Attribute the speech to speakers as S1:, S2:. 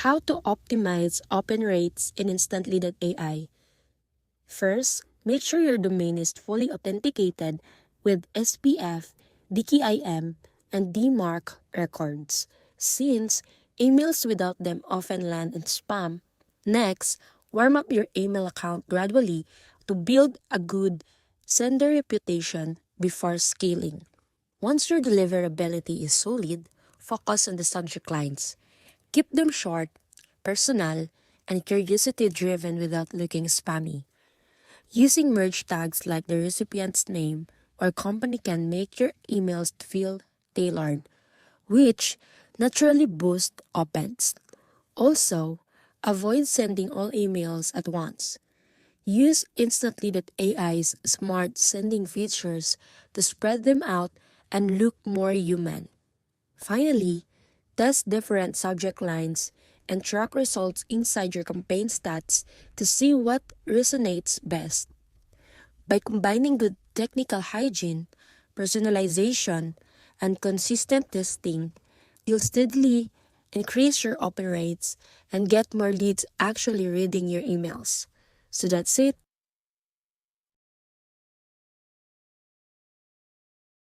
S1: How to optimize open rates in instantly.ai. First, make sure your domain is fully authenticated with SPF, DKIM, and DMARC records, since emails without them often land in spam. Next, warm up your email account gradually to build a good sender reputation before scaling. Once your deliverability is solid, focus on the subject lines. Keep them short, personal, and curiosity-driven without looking spammy. Using merge tags like the recipient's name or company can make your emails feel tailored, which naturally boosts opens. Also, avoid sending all emails at once. Use Instantly.ai's smart sending features to spread them out and look more human. Finally, test different subject lines and track results inside your campaign stats to see what resonates best. By combining good technical hygiene, personalization, and consistent testing, you'll steadily increase your open rates and get more leads actually reading your emails. So that's it.